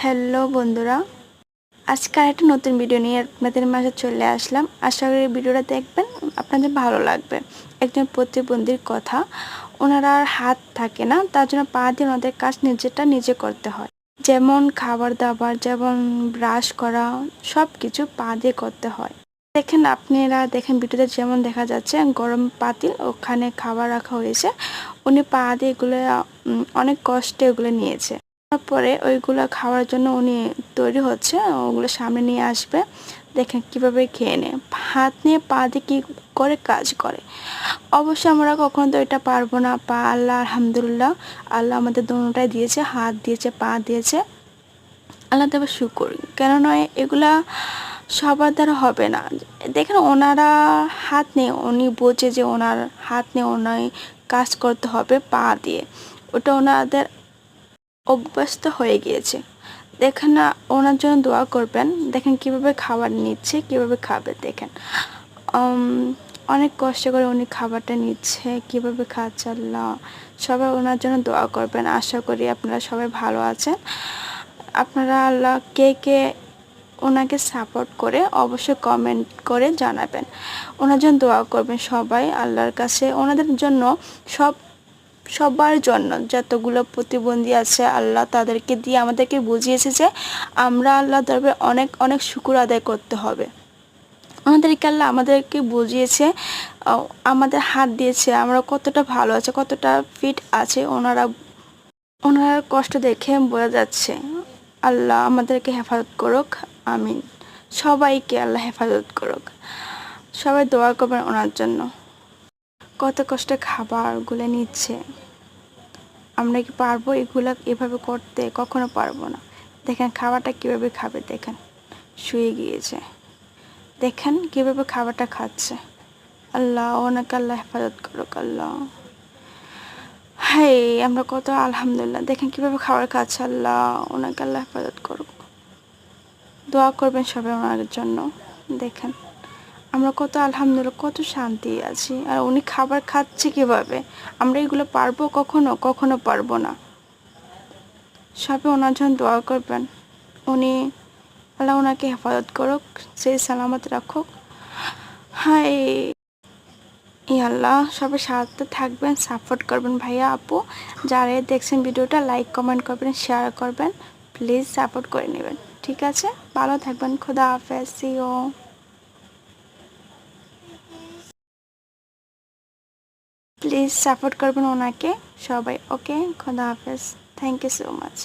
Hello বন্ধুরা, আজকে আরেকটা নতুন ভিডিও নিয়ে আপনাদের মাঝে চলে আসলাম। আশা করি ভিডিওটা দেখবেন, আপনাদের ভালো লাগবে। একজন প্রতিবন্ধীর কথা, ওনারা আর হাত থাকে না, তার জন্য পা দিয়ে ওনাদের কাজ নিজেটা নিজে করতে হয়। যেমন খাবার দাবার, যেমন ব্রাশ করা, সব কিছু পা দিয়ে করতে হয়। দেখেন, আপনারা দেখেন ভিডিওতে যেমন দেখা যাচ্ছে গরম পাতিল, ওখানে খাবার রাখা হয়েছে। উনি পা দিয়ে এগুলো অনেক কষ্টে এগুলো নিয়েছে। তারপরে ওইগুলো খাওয়ার জন্য উনি তৈরি হচ্ছে, ওগুলো সামনে নিয়ে আসবে। দেখেন কিভাবে খেয়ে নেয়, হাত নিয়ে পা দিয়ে কী করে কাজ করে। অবশ্যই আমরা কখনো তো এটা পারবো না। পা আল্লাহ আলহামদুলিল্লাহ, আল্লাহ আমাদের দোনোটাই দিয়েছে, হাত দিয়েছে, পা দিয়েছে। আল্লাহ তবে শুকর, কেন নয়, এগুলা সবার দ্বারা হবে না। দেখেন ওনারা হাত নেই, উনি বোঝে যে ওনার হাত নেই, ওনার কাজ করতে হবে পা দিয়ে, ওটা ওনাদের অভ্যস্ত হয়ে গিয়েছে। দেখেন না, ওনার জন্য দোয়া করবেন। দেখেন কিভাবে খাবার নিচ্ছে, কিভাবে খাবে। দেখেন অনেক কষ্ট করে উনি খাবারটা নিচ্ছে, কিভাবে খাচ্ছে। আল্লাহ, সবাই ওনার জন্য দোয়া করবেন। আশা করি আপনারা সবাই ভালো আছেন। আপনারা আল্লাহ কে কে ওনাকে সাপোর্ট করে অবশ্যই কমেন্ট করে জানাবেন। ওনার জন্য দোয়া করবেন সবাই আল্লাহর কাছে। ওনাদের জন্য সবার জন্য যতগুলো প্রতিবন্ধী আছে, আল্লাহ তাদেরকে দিয়ে আমাদেরকে বুঝিয়েছে যে আমরা আল্লাহ দরবারে অনেক অনেক শুকর আদায় করতে হবে। আমাদেরকে আল্লাহ আমাদেরকে বুঝিয়েছে, আমাদের হাত দিয়েছে, আমরা কতটা ভালো আছে, কতটা ফিট আছে। ওনারা কষ্ট দেখে বোঝা যাচ্ছে। আল্লাহ আমাদেরকে হেফাজত করুক, আমিন। সবাইকে আল্লাহ হেফাজত করুক। সবাই দোয়া করবেন ওনার জন্য। কত কষ্টে খাবারগুলো নিচ্ছে, আমরা কি পারবো এগুলো এভাবে করতে? কখনো পারবো না। দেখেন খাবারটা কিভাবে খাবে, দেখেন শুয়ে গিয়েছে, দেখেন কিভাবে খাবারটা খাচ্ছে। আল্লাহ ওনাকে আল্লাহ হেফাজত করুক। আল্লাহ, হাই, আমরা কত আলহামদুলিল্লাহ। দেখেন কিভাবে খাবার খাচ্ছে। আল্লাহ ওনাকে আল্লাহ হেফাজত করুক। দোয়া করবেন সবাই ওনার জন্য। দেখেন আমরা কত আলহামদুলিল্লাহ, কত শান্তি আছি। আর উনি খাবার খাচ্ছে কিভাবে, আমরা এগুলো পারবো? কখনো কখনো পারবো না। সবাই ওনার জন্য দোয়া করবেন। উনি আল্লাহ ওনাকে হেফাজত করুক, সেই সালামত রাখুক। হাই আল্লাহ, সবাই সাথে থাকবেন, সাপোর্ট করবেন ভাইয়া আপু। যারা দেখছেন ভিডিওটা লাইক কমেন্ট করবেন, শেয়ার করবেন, প্লিজ সাপোর্ট করে নেবেন। ঠিক আছে, ভালো থাকবেন। খোদা হাফেজ, সি ইউ। প্লিজ সাপোর্ট করবেন ওনাকে সবাই। ওকে, খোদা হাফেজ। Thank you so much.